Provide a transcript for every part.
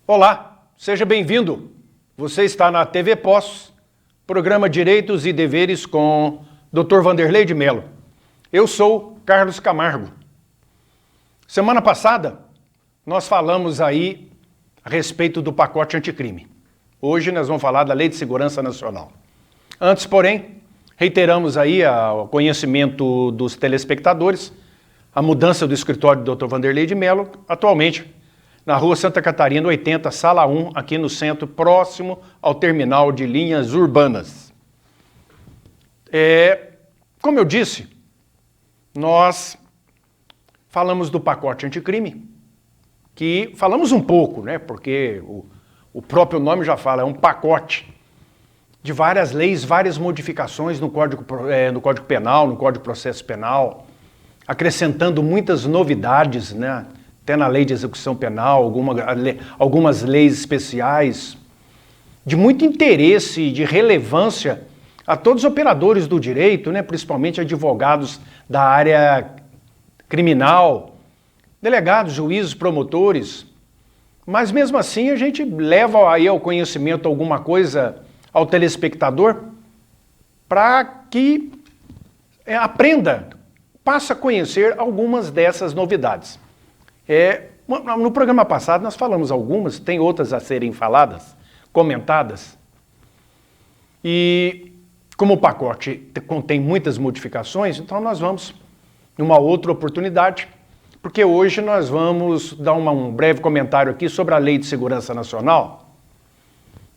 Olá, seja bem-vindo. Você está na TV Pós, programa Direitos e Deveres com Dr. Vanderlei de Mello. Eu sou Carlos Camargo. Semana passada, nós falamos aí a respeito do pacote anticrime. Hoje nós vamos falar da Lei de Segurança Nacional. Antes, porém, reiteramos aí ao conhecimento dos telespectadores a mudança do escritório do Dr. Vanderlei de Mello, atualmente na Rua Santa Catarina 80, Sala 1, aqui no centro, próximo ao terminal de linhas urbanas. Como eu disse, nós falamos do pacote anticrime, que falamos um pouco, né? Porque o próprio nome já fala, é um pacote de várias leis, várias modificações no Código Penal, no Código de Processo Penal, acrescentando muitas novidades, né? Até na lei de execução penal, algumas leis especiais, de muito interesse e de relevância a todos os operadores do direito, né? Principalmente advogados da área criminal, delegados, juízes, promotores. Mas mesmo assim a gente leva aí ao conhecimento alguma coisa ao telespectador para que aprenda, passe a conhecer algumas dessas novidades. No programa passado nós falamos algumas, tem outras a serem faladas, comentadas. E como o pacote contém muitas modificações, então nós vamos, numa outra oportunidade, porque hoje nós vamos dar um breve comentário aqui sobre a Lei de Segurança Nacional,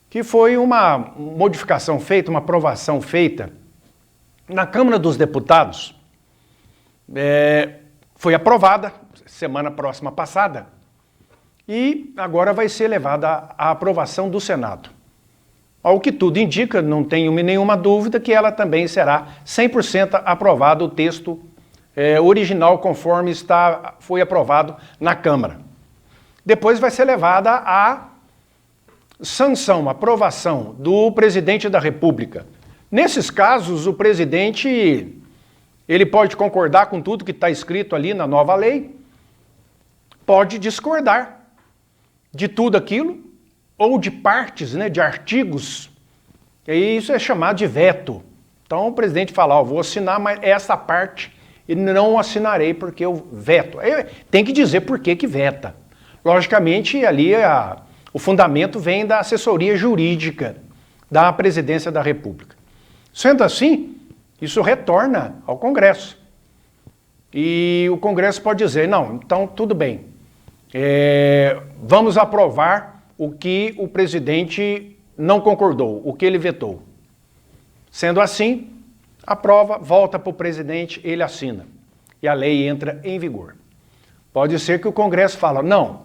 que foi uma modificação feita, uma aprovação feita na Câmara dos Deputados. Foi aprovada semana próxima passada e agora vai ser levada à aprovação do Senado. Ao que tudo indica, não tenho nenhuma dúvida que ela também será 100% aprovado o texto original conforme foi aprovado na Câmara. Depois vai ser levada à sanção, aprovação do presidente da República. Nesses casos, o presidente ele pode concordar com tudo que está escrito ali na nova lei, pode discordar de tudo aquilo, ou de partes, né, de artigos, e isso é chamado de veto. Então o presidente fala, vou assinar, mas essa parte eu não assinarei porque eu veto. Tem que dizer por que veta. Logicamente, ali o fundamento vem da assessoria jurídica da Presidência da República. Sendo assim, isso retorna ao Congresso. E o Congresso pode dizer, não, então tudo bem, vamos aprovar o que o presidente não concordou, o que ele vetou. Sendo assim, aprova, volta para o presidente, ele assina. E a lei entra em vigor. Pode ser que o Congresso fala, não,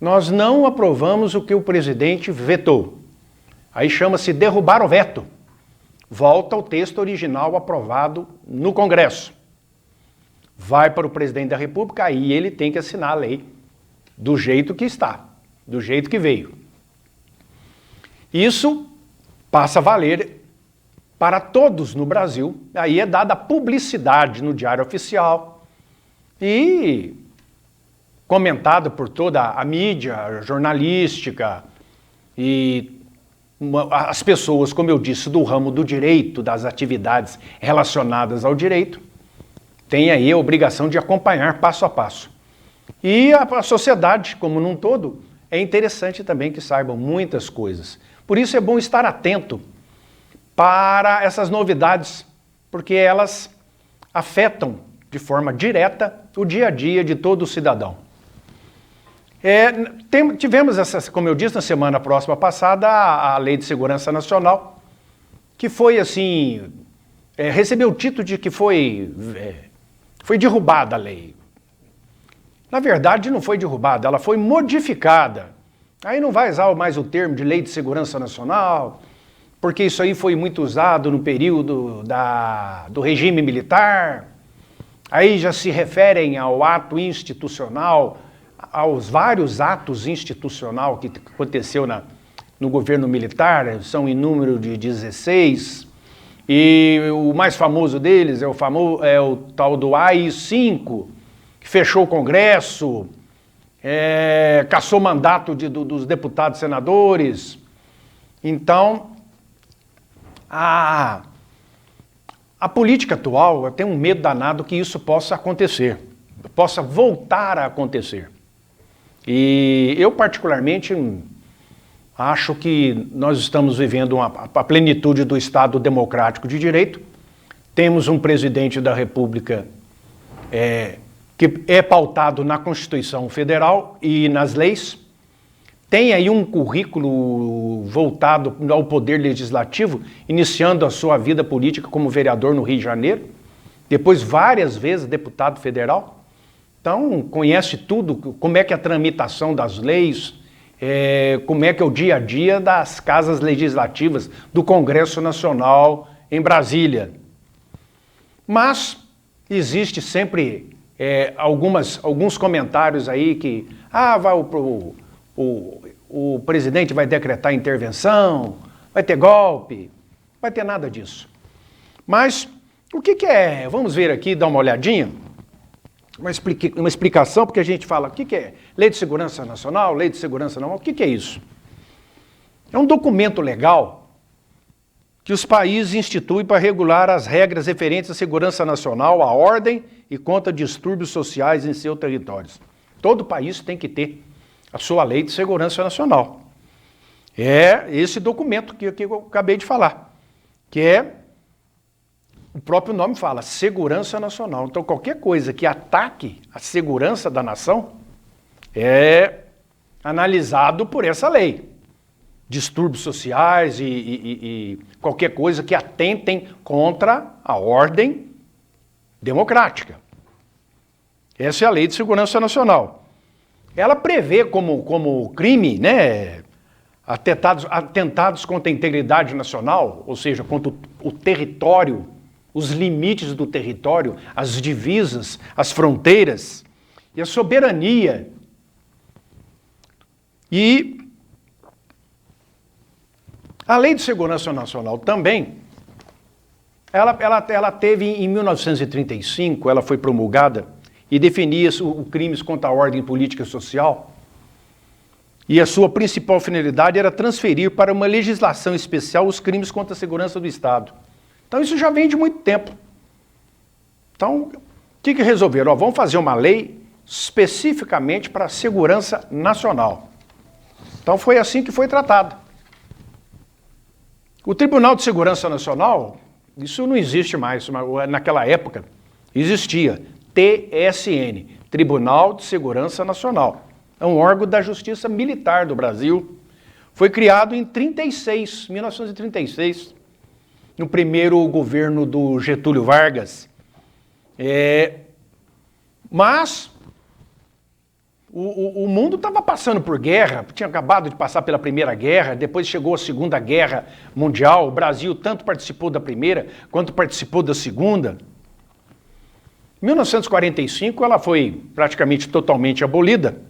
nós não aprovamos o que o presidente vetou. Aí chama-se derrubar o veto. Volta o texto original aprovado no Congresso. Vai para o presidente da República, aí ele tem que assinar a lei do jeito que está, do jeito que veio. Isso passa a valer para todos no Brasil, aí é dada publicidade no Diário Oficial e comentado por toda a mídia jornalística e as pessoas, como eu disse, do ramo do direito, das atividades relacionadas ao direito, têm aí a obrigação de acompanhar passo a passo. E a sociedade, como num todo, é interessante também que saibam muitas coisas. Por isso é bom estar atento para essas novidades, porque elas afetam de forma direta o dia a dia de todo cidadão. Tivemos, como eu disse, na semana próxima passada, a Lei de Segurança Nacional, que foi assim, recebeu o título de que foi derrubada a lei. Na verdade, não foi derrubada, ela foi modificada. Aí não vai usar mais o termo de Lei de Segurança Nacional, porque isso aí foi muito usado no período do regime militar. Aí já se referem ao ato institucional, aos vários atos institucionais que aconteceu no governo militar, são em número de 16, e o mais famoso deles é o tal do AI-5, que fechou o Congresso, cassou mandato dos deputados e senadores. Então, a política atual, eu tenho um medo danado que isso possa acontecer, possa voltar a acontecer. E eu, particularmente, acho que nós estamos vivendo a plenitude do Estado democrático de direito. Temos um presidente da República que é pautado na Constituição Federal e nas leis. Tem aí um currículo voltado ao poder legislativo, iniciando a sua vida política como vereador no Rio de Janeiro, depois várias vezes deputado federal. Então, conhece tudo, como é que é a tramitação das leis, como é que é o dia a dia das casas legislativas do Congresso Nacional em Brasília. Mas existe sempre alguns comentários aí que o presidente vai decretar intervenção, vai ter golpe, vai ter nada disso. Mas o que é? Vamos ver aqui, dar uma olhadinha. Uma explicação, porque a gente fala, o que é Lei de Segurança Nacional, Lei de Segurança Nacional, o que é isso? É um documento legal que os países instituem para regular as regras referentes à segurança nacional, à ordem e contra distúrbios sociais em seus territórios. Todo país tem que ter a sua Lei de Segurança Nacional. É esse documento que eu acabei de falar, que o próprio nome fala, Segurança Nacional. Então, qualquer coisa que ataque a segurança da nação é analisado por essa lei. Distúrbios sociais e qualquer coisa que atentem contra a ordem democrática. Essa é a Lei de Segurança Nacional. Ela prevê como crime, né, atentados contra a integridade nacional, ou seja, contra o território, os limites do território, as divisas, as fronteiras e a soberania. E a Lei de Segurança Nacional também, ela teve em 1935, ela foi promulgada e definia os crimes contra a ordem política e social. E a sua principal finalidade era transferir para uma legislação especial os crimes contra a segurança do Estado. Então isso já vem de muito tempo. Então, o que resolveram? Vamos fazer uma lei especificamente para a segurança nacional. Então foi assim que foi tratado. O Tribunal de Segurança Nacional, isso não existe mais, mas naquela época existia TSN, Tribunal de Segurança Nacional. É um órgão da Justiça Militar do Brasil. Foi criado em 1936, no primeiro governo do Getúlio Vargas. Mas o mundo estava passando por guerra, tinha acabado de passar pela Primeira Guerra, depois chegou a Segunda Guerra Mundial, o Brasil tanto participou da Primeira quanto participou da Segunda. Em 1945 ela foi praticamente totalmente abolida,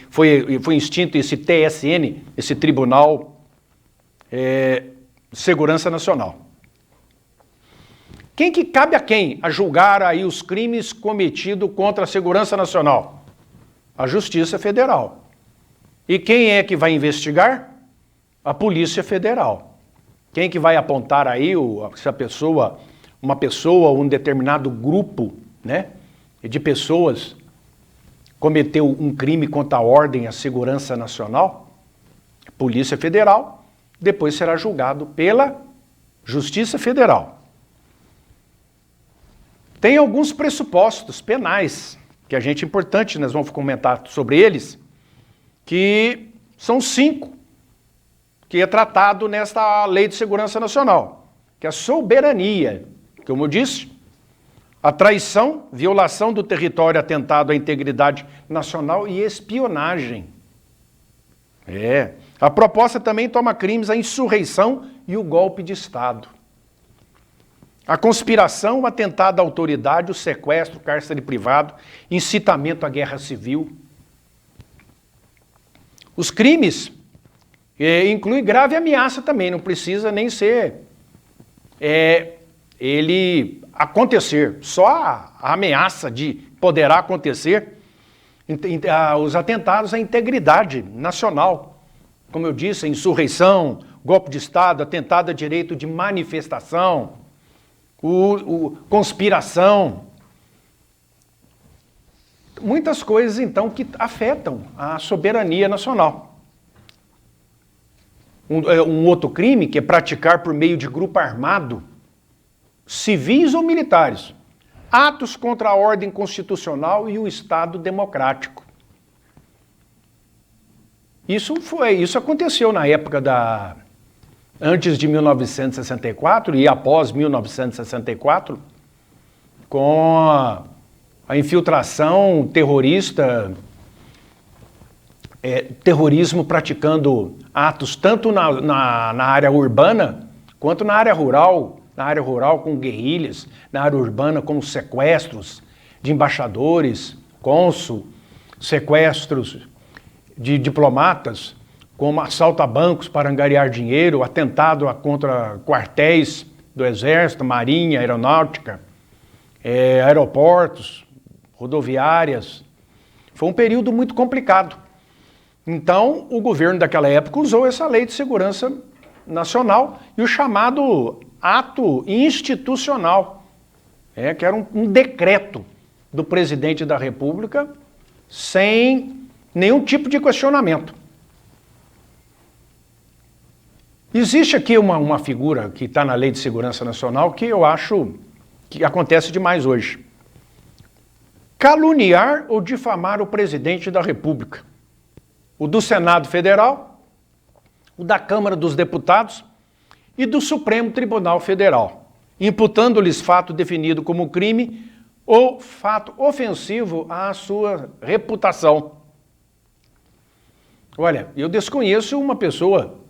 foi extinto esse TSN, esse Tribunal de Segurança Nacional. Quem que cabe a quem a julgar aí os crimes cometidos contra a segurança nacional? A Justiça Federal. E quem é que vai investigar? A Polícia Federal. Quem que vai apontar aí se uma pessoa ou um determinado grupo, né, de pessoas cometeu um crime contra a ordem e a segurança nacional? Polícia Federal. Depois será julgado pela Justiça Federal. Tem alguns pressupostos penais, que a gente é importante, nós vamos comentar sobre eles, que são 5, que é tratado nesta Lei de Segurança Nacional, que é a soberania, como eu disse, a traição, violação do território, atentado à integridade nacional e espionagem. A proposta também toma crimes a insurreição e o golpe de Estado. A conspiração, o atentado à autoridade, o sequestro, cárcere privado, incitamento à guerra civil. Os crimes incluem grave ameaça também, não precisa nem ser ele acontecer, só a ameaça de poderá acontecer os atentados à integridade nacional. Como eu disse, a insurreição, golpe de Estado, atentado a direito de manifestação, conspiração. Muitas coisas, então, que afetam a soberania nacional. Um outro crime, que é praticar por meio de grupo armado, civis ou militares, atos contra a ordem constitucional e o Estado democrático. Isso aconteceu na época antes de 1964 e após 1964, com a infiltração terrorista, terrorismo praticando atos tanto na área urbana quanto na área rural com guerrilhas, na área urbana com sequestros de embaixadores, cônsul, sequestros de diplomatas, como assalto a bancos para angariar dinheiro, atentado contra quartéis do Exército, Marinha, Aeronáutica, aeroportos, rodoviárias. Foi um período muito complicado. Então, o governo daquela época usou essa Lei de Segurança Nacional e o chamado ato institucional, que era um decreto do presidente da República sem nenhum tipo de questionamento. Existe aqui uma figura que está na Lei de Segurança Nacional que eu acho que acontece demais hoje. Caluniar ou difamar o presidente da República. O do Senado Federal, o da Câmara dos Deputados e do Supremo Tribunal Federal, imputando-lhes fato definido como crime ou fato ofensivo à sua reputação. Olha, eu desconheço uma pessoa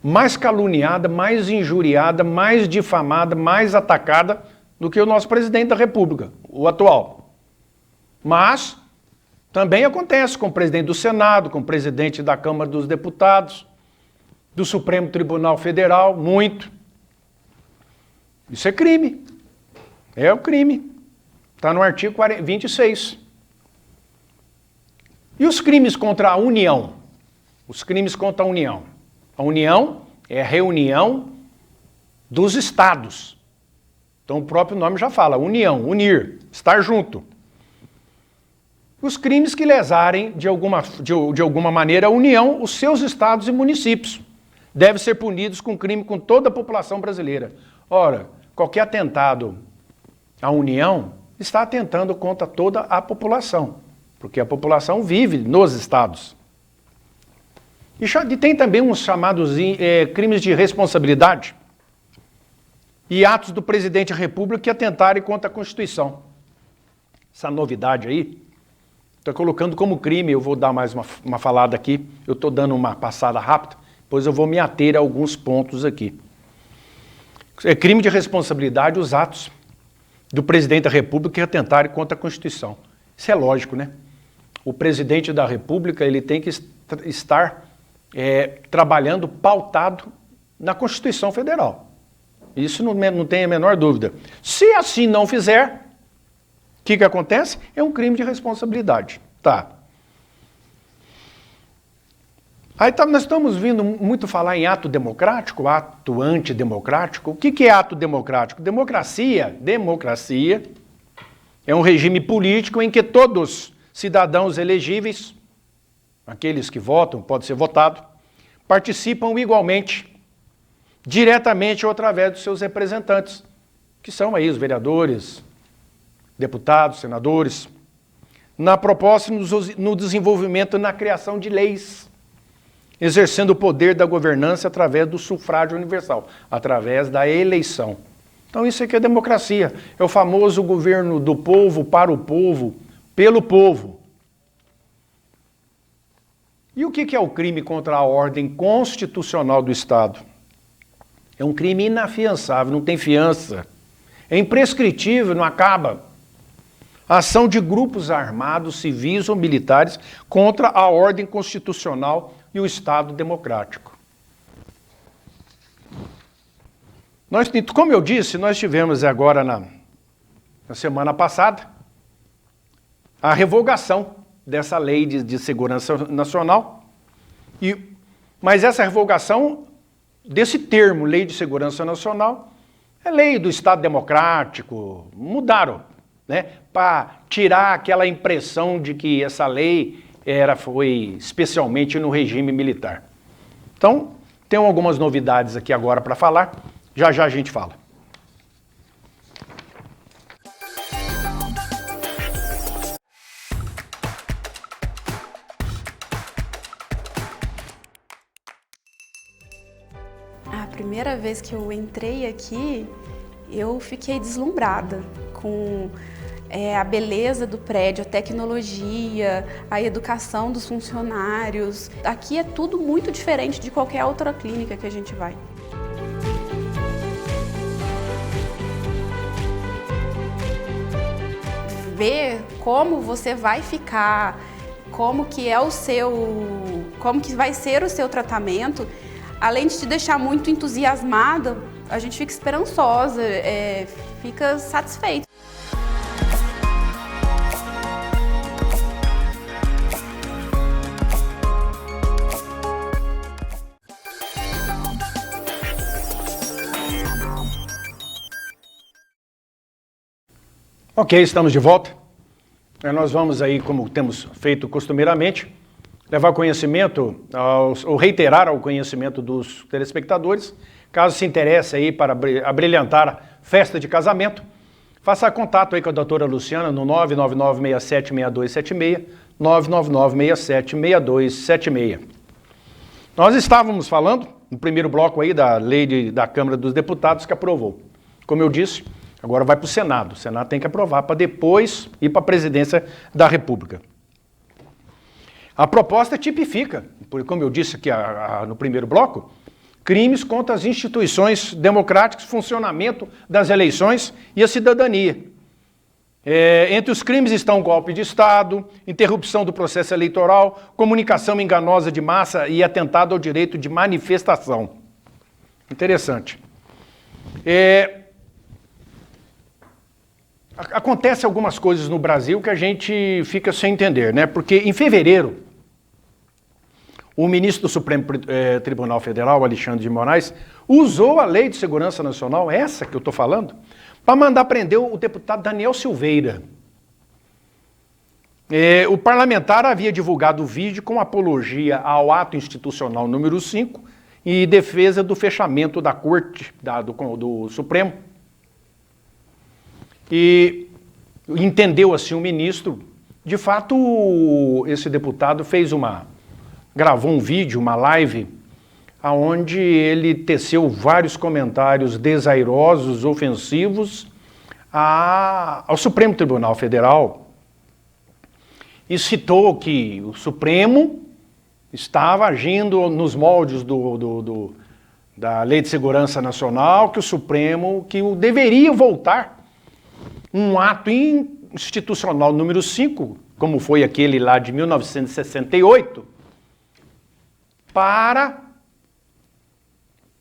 mais caluniada, mais injuriada, mais difamada, mais atacada do que o nosso presidente da República, o atual. Mas também acontece com o presidente do Senado, com o presidente da Câmara dos Deputados, do Supremo Tribunal Federal, muito. Isso é crime. É o crime. Está no artigo 26. E os crimes contra a União? Os crimes contra a União. A União é a reunião dos estados. Então o próprio nome já fala, união, unir, estar junto. Os crimes que lesarem de alguma maneira a União, os seus estados e municípios, devem ser punidos com crime com toda a população brasileira. Ora, qualquer atentado à União está atentando contra toda a população, porque a população vive nos estados. E tem também uns chamados crimes de responsabilidade e atos do presidente da República que atentarem contra a Constituição. Essa novidade aí, estou colocando como crime, eu vou dar mais uma falada aqui, eu estou dando uma passada rápida, depois eu vou me ater a alguns pontos aqui. É crime de responsabilidade os atos do presidente da República que atentarem contra a Constituição. Isso é lógico, né? O presidente da República ele tem que estar trabalhando pautado na Constituição Federal. Isso não tem a menor dúvida. Se assim não fizer, o que acontece? É um crime de responsabilidade. Tá. Aí nós estamos vindo muito falar em ato democrático, ato antidemocrático. O que é ato democrático? Democracia é um regime político em que todos cidadãos elegíveis, aqueles que votam, pode ser votado, participam igualmente, diretamente ou através dos seus representantes, que são aí os vereadores, deputados, senadores, na proposta e no desenvolvimento e na criação de leis, exercendo o poder da governança através do sufrágio universal, através da eleição. Então isso aqui é democracia, é o famoso governo do povo, para o povo, pelo povo. E o que é o crime contra a ordem constitucional do Estado? É um crime inafiançável, não tem fiança. É imprescritível, não acaba. Ação de grupos armados, civis ou militares contra a ordem constitucional e o Estado democrático. Como eu disse, nós tivemos agora na semana passada a revogação dessa lei de segurança nacional. Mas essa revogação desse termo, lei de segurança nacional, é lei do Estado Democrático, mudaram, né, para tirar aquela impressão de que essa lei foi especialmente no regime militar. Então, tem algumas novidades aqui agora para falar, já já a gente fala. A primeira vez que eu entrei aqui, eu fiquei deslumbrada com a beleza do prédio, a tecnologia, a educação dos funcionários. Aqui é tudo muito diferente de qualquer outra clínica que a gente vai. Ver como você vai ficar, como que vai ser o seu tratamento, além de te deixar muito entusiasmada, a gente fica esperançosa, fica satisfeito. Ok, estamos de volta. Nós vamos aí, como temos feito costumeiramente, levar conhecimento, ou reiterar ao conhecimento dos telespectadores, caso se interesse aí para abrilhantar a festa de casamento, faça contato aí com a doutora Luciana no 999676276, 999676276. Nós estávamos falando, no primeiro bloco aí, da lei da Câmara dos Deputados que aprovou. Como eu disse, agora vai para o Senado. O Senado tem que aprovar para depois ir para a presidência da República. A proposta tipifica, como eu disse aqui no primeiro bloco, crimes contra as instituições democráticas, funcionamento das eleições e a cidadania. Entre os crimes estão golpe de Estado, interrupção do processo eleitoral, comunicação enganosa de massa e atentado ao direito de manifestação. Interessante. Acontece algumas coisas no Brasil que a gente fica sem entender, né? Porque em fevereiro, o ministro do Supremo Tribunal Federal, Alexandre de Moraes, usou a Lei de Segurança Nacional, essa que eu estou falando, para mandar prender o deputado Daniel Silveira. O parlamentar havia divulgado o vídeo com apologia ao ato institucional número 5 e defesa do fechamento da Corte do Supremo. E entendeu assim o ministro, de fato esse deputado gravou um vídeo, uma live, onde ele teceu vários comentários desairosos, ofensivos ao Supremo Tribunal Federal e citou que o Supremo estava agindo nos moldes da Lei de Segurança Nacional, que o deveria voltar um ato institucional número 5, como foi aquele lá de 1968, para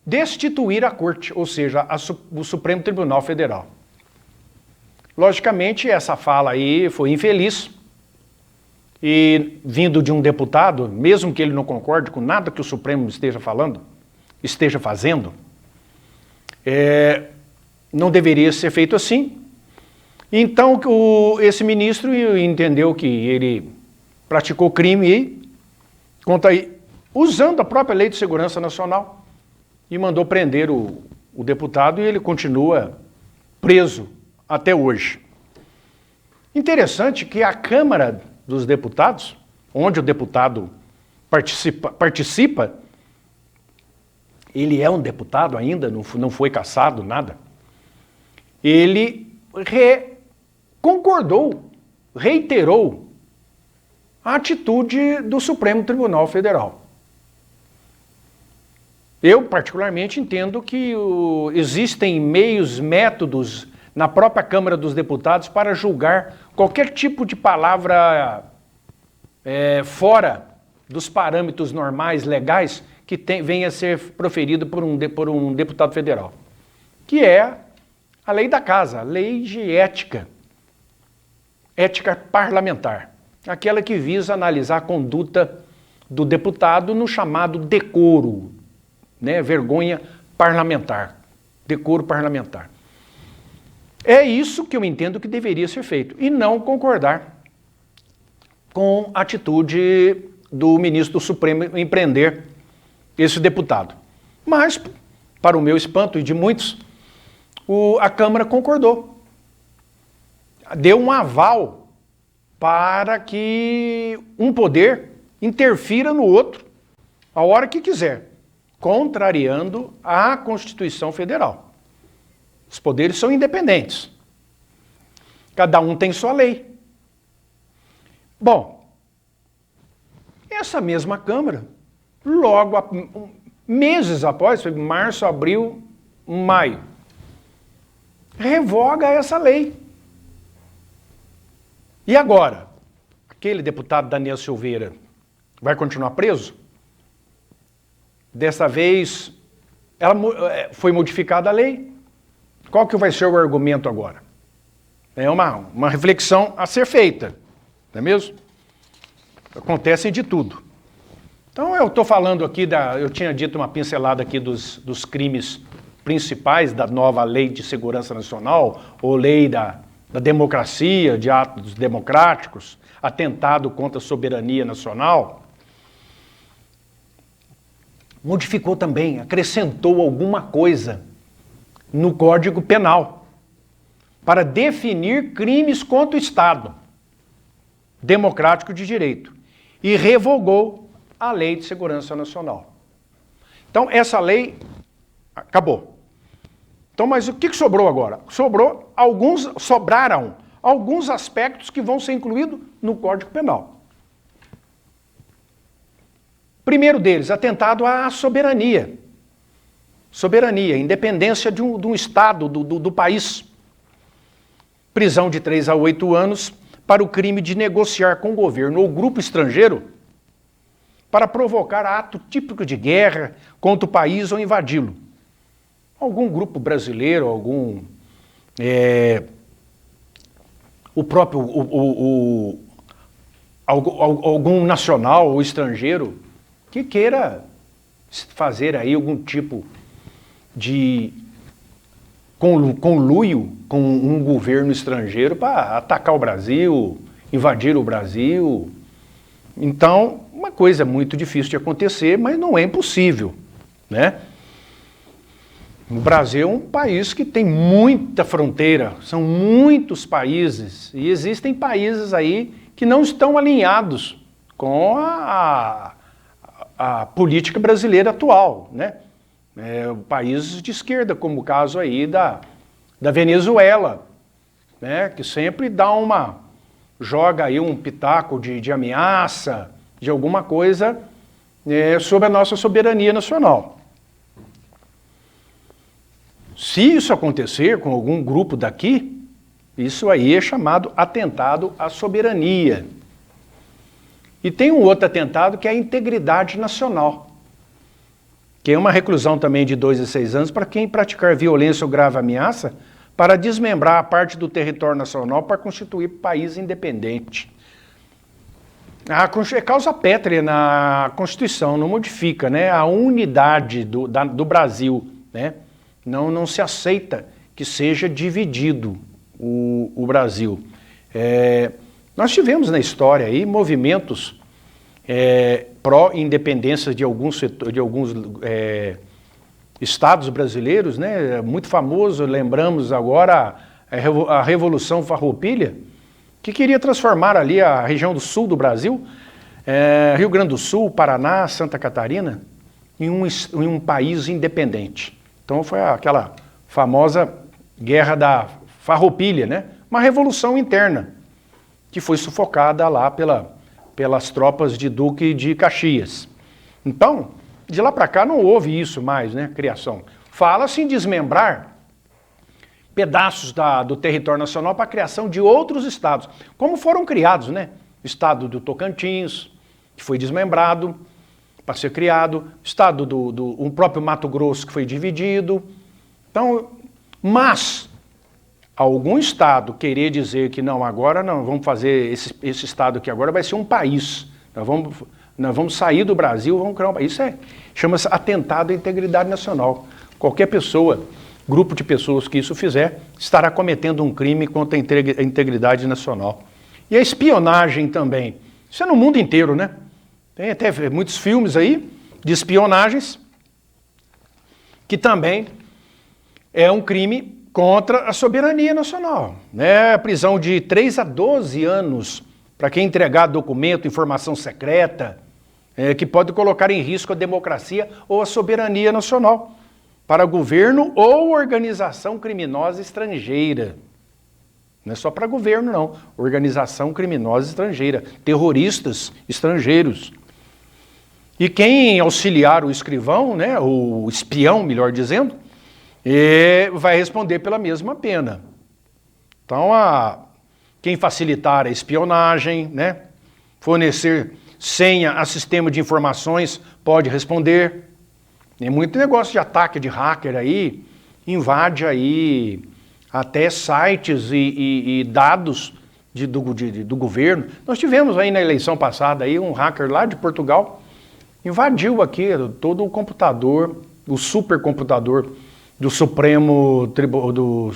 destituir a Corte, ou seja, o Supremo Tribunal Federal. Logicamente, essa fala aí foi infeliz, e vindo de um deputado, mesmo que ele não concorde com nada que o Supremo esteja fazendo, não deveria ser feito assim. Então, esse ministro entendeu que ele praticou crime usando a própria Lei de Segurança Nacional e mandou prender o deputado e ele continua preso até hoje. Interessante que a Câmara dos Deputados, onde o deputado participa, ele é um deputado ainda, não foi cassado, nada, ele reiterou a atitude do Supremo Tribunal Federal. Eu, particularmente, entendo que existem métodos na própria Câmara dos Deputados para julgar qualquer tipo de palavra fora dos parâmetros normais, legais, que venha a ser proferido por um deputado federal, que é a lei da casa, a lei de ética parlamentar. aquela que visa analisar a conduta do deputado no chamado decoro, né? Vergonha parlamentar, decoro parlamentar. É isso que eu entendo que deveria ser feito, e não concordar com a atitude do ministro do Supremo em prender esse deputado. Mas, para o meu espanto e de muitos, a Câmara concordou. Deu um aval para que um poder interfira no outro a hora que quiser, contrariando a Constituição Federal. Os poderes são independentes. Cada um tem sua lei. Bom, essa mesma Câmara, logo meses após, foi março, abril, maio, revoga essa lei. E agora? Aquele deputado Daniel Silveira vai continuar preso? Dessa vez, foi modificada a lei. Qual que vai ser o argumento agora? É uma reflexão a ser feita, não é mesmo? Acontece de tudo. Então eu estou falando aqui, eu tinha dito uma pincelada aqui dos crimes principais da nova Lei de Segurança Nacional, ou Lei da democracia, de atos democráticos, atentado contra a soberania nacional. Modificou também, acrescentou alguma coisa no Código Penal para definir crimes contra o Estado democrático de direito e revogou a Lei de Segurança Nacional. Então, essa lei acabou. Então, mas o que sobrou agora? Sobraram alguns aspectos que vão ser incluídos no Código Penal. Primeiro deles, atentado à soberania. Soberania, independência de um Estado, do país. Prisão de 3 a 8 anos para o crime de negociar com o governo ou grupo estrangeiro para provocar ato típico de guerra contra o país ou invadi-lo. Algum grupo brasileiro, algum nacional ou estrangeiro que queira fazer aí algum tipo de conluio com um governo estrangeiro para atacar o Brasil, invadir o Brasil. Então, uma coisa muito difícil de acontecer, mas não é impossível, né? O Brasil é um país que tem muita fronteira, são muitos países, e existem países aí que não estão alinhados com a política brasileira atual, né? Países de esquerda, como o caso aí da Venezuela, né? Que sempre joga aí um pitaco de ameaça, de alguma coisa sobre a nossa soberania nacional. Se isso acontecer com algum grupo daqui, isso aí é chamado atentado à soberania. E tem um outro atentado que é a integridade nacional, que é uma reclusão também de 2 a 6 anos para quem praticar violência ou grave ameaça para desmembrar a parte do território nacional para constituir país independente. É causa pétrea na Constituição, não modifica, né? A unidade do Brasil, né? Não se aceita que seja dividido o Brasil. Nós tivemos na história aí movimentos pró-independência de alguns estados brasileiros, né? Muito famoso, lembramos agora a Revolução Farroupilha, que queria transformar ali a região do sul do Brasil, Rio Grande do Sul, Paraná, Santa Catarina, em um país independente. Então foi aquela famosa Guerra da Farroupilha, né? Uma revolução interna, que foi sufocada lá pelas tropas de Duque de Caxias. Então, de lá para cá não houve isso mais, né? Criação. Fala-se em desmembrar pedaços do território nacional para a criação de outros estados, como foram criados, né? O estado do Tocantins, que foi desmembrado para ser criado, o estado o próprio Mato Grosso, que foi dividido. Então, mas algum estado querer dizer que não, agora não, vamos fazer esse estado aqui agora vai ser um país, nós vamos sair do Brasil, vamos criar um país, isso chama-se atentado à integridade nacional. Qualquer pessoa, grupo de pessoas que isso fizer, estará cometendo um crime contra a integridade nacional. E a espionagem também, isso é no mundo inteiro, né? Tem até muitos filmes aí de espionagens, que também é um crime contra a soberania nacional, né? A prisão de 3 a 12 anos para quem entregar documento, informação secreta, que pode colocar em risco a democracia ou a soberania nacional para governo ou organização criminosa estrangeira. Não é só para governo, não. Organização criminosa estrangeira, terroristas estrangeiros. E quem auxiliar o escrivão, né, o espião, melhor dizendo, vai responder pela mesma pena. Então, quem facilitar a espionagem, né, fornecer senha a sistema de informações, pode responder. Tem muito negócio de ataque de hacker aí, invade aí até sites e dados do governo. Nós tivemos aí na eleição passada aí um hacker lá de Portugal, invadiu aqui todo o computador, o supercomputador do do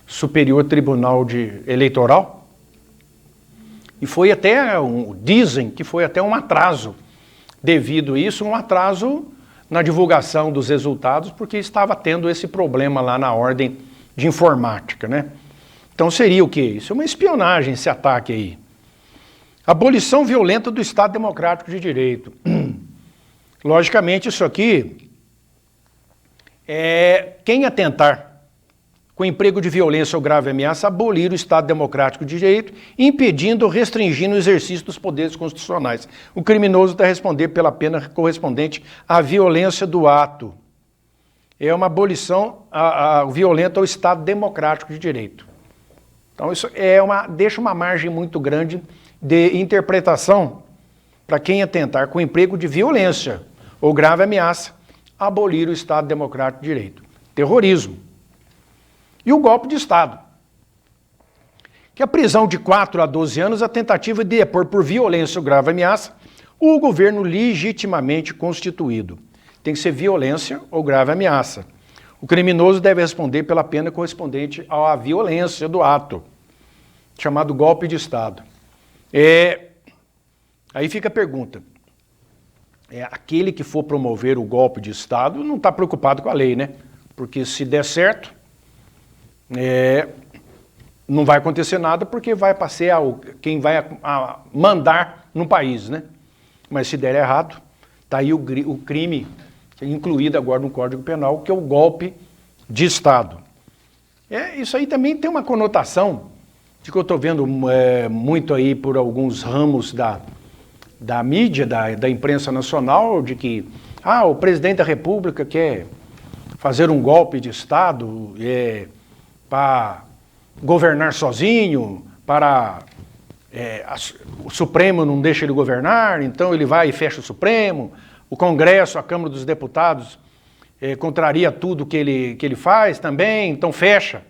Superior Tribunal Eleitoral. E foi até, dizem que foi até um atraso, devido a isso, um atraso na divulgação dos resultados, porque estava tendo esse problema lá na ordem de informática, né? Então seria o quê? Isso é uma espionagem, esse ataque aí. Abolição violenta do Estado Democrático de Direito. Logicamente, isso aqui é quem atentar com emprego de violência ou grave ameaça, abolir o Estado Democrático de Direito, impedindo ou restringindo o exercício dos poderes constitucionais. O criminoso deve responder pela pena correspondente à violência do ato. É uma abolição violenta ao Estado Democrático de Direito. Então isso deixa uma margem muito grande de interpretação para quem atentar com emprego de violência ou grave ameaça, abolir o Estado Democrático de Direito. Terrorismo. E o golpe de Estado, que a prisão de 4 a 12 anos, a tentativa de depor por violência ou grave ameaça o governo legitimamente constituído. Tem que ser violência ou grave ameaça. O criminoso deve responder pela pena correspondente à violência do ato, chamado golpe de Estado. Aí fica a pergunta. Aquele que for promover o golpe de Estado não está preocupado com a lei, né? Porque se der certo, não vai acontecer nada porque vai passar quem vai mandar no país, né? Mas se der errado, está aí o crime incluído agora no Código Penal, que é o golpe de Estado. Isso aí também tem uma conotação de que eu estou vendo muito aí por alguns ramos da mídia, da imprensa nacional, de que o presidente da República quer fazer um golpe de Estado para governar sozinho, o Supremo não deixa ele governar, então ele vai e fecha o Supremo, o Congresso, a Câmara dos Deputados, contraria tudo que ele faz também, então fecha.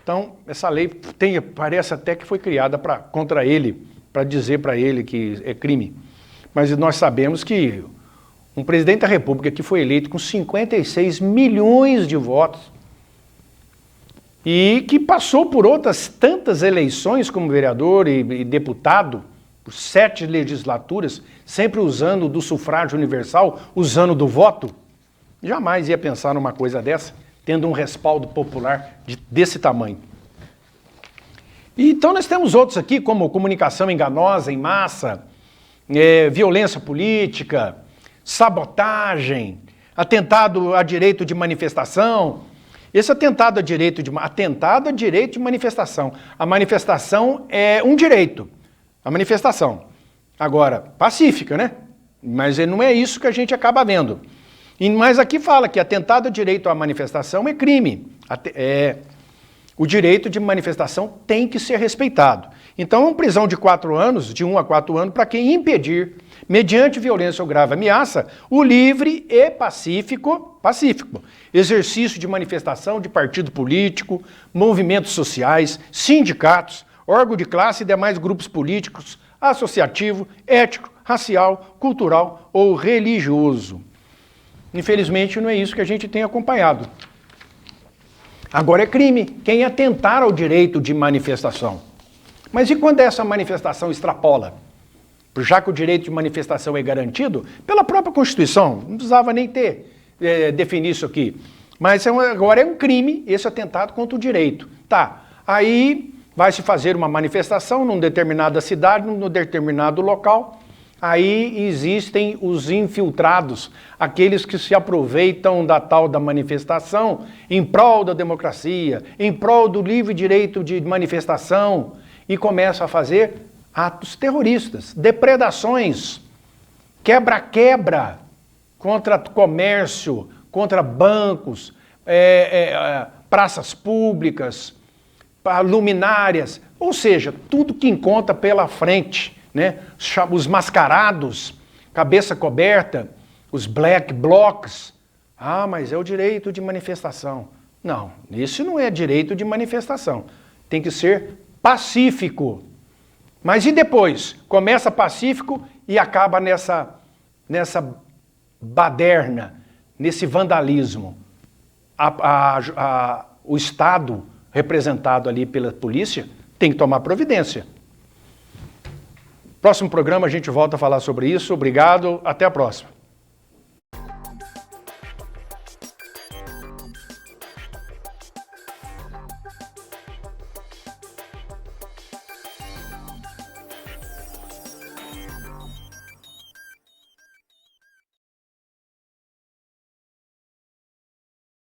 Então, essa lei parece até que foi criada contra ele, para dizer para ele que é crime. Mas nós sabemos que um presidente da República que foi eleito com 56 milhões de votos e que passou por outras tantas eleições como vereador e deputado, por 7 legislaturas, sempre usando do sufrágio universal, usando do voto, jamais ia pensar numa coisa dessa, tendo um respaldo popular desse tamanho. E então nós temos outros aqui, como comunicação enganosa em massa, violência política, sabotagem, atentado a direito de manifestação. Esse atentado a direito de manifestação. A manifestação é um direito, a manifestação. Agora, pacífica, né? Mas não é isso que a gente acaba vendo. Mas aqui fala que atentado a direito à manifestação é crime. O direito de manifestação tem que ser respeitado. Então, uma prisão de 4 anos, de 1 a 4 anos, para quem impedir mediante violência ou grave ameaça, o livre e pacífico exercício de manifestação de partido político, movimentos sociais, sindicatos, órgão de classe e demais grupos políticos, associativo, ético, racial, cultural ou religioso. Infelizmente, não é isso que a gente tem acompanhado. Agora é crime quem atentar ao direito de manifestação. Mas e quando essa manifestação extrapola? Já que o direito de manifestação é garantido pela própria Constituição, não precisava nem definir isso aqui. Mas agora é um crime esse atentado contra o direito. Tá, aí vai se fazer uma manifestação numa determinada cidade, num determinado local. Aí existem os infiltrados, aqueles que se aproveitam da tal da manifestação em prol da democracia, em prol do livre direito de manifestação e começam a fazer atos terroristas, depredações, quebra-quebra contra comércio, contra bancos, praças públicas, luminárias, ou seja, tudo que encontra pela frente, né? Os mascarados, cabeça coberta, os black blocs. Ah, mas é o direito de manifestação. Não, isso não é direito de manifestação. Tem que ser pacífico. Mas e depois? Começa pacífico e acaba nessa baderna, nesse vandalismo. O Estado, representado ali pela polícia, tem que tomar providência. Próximo programa a gente volta a falar sobre isso. Obrigado, até a próxima.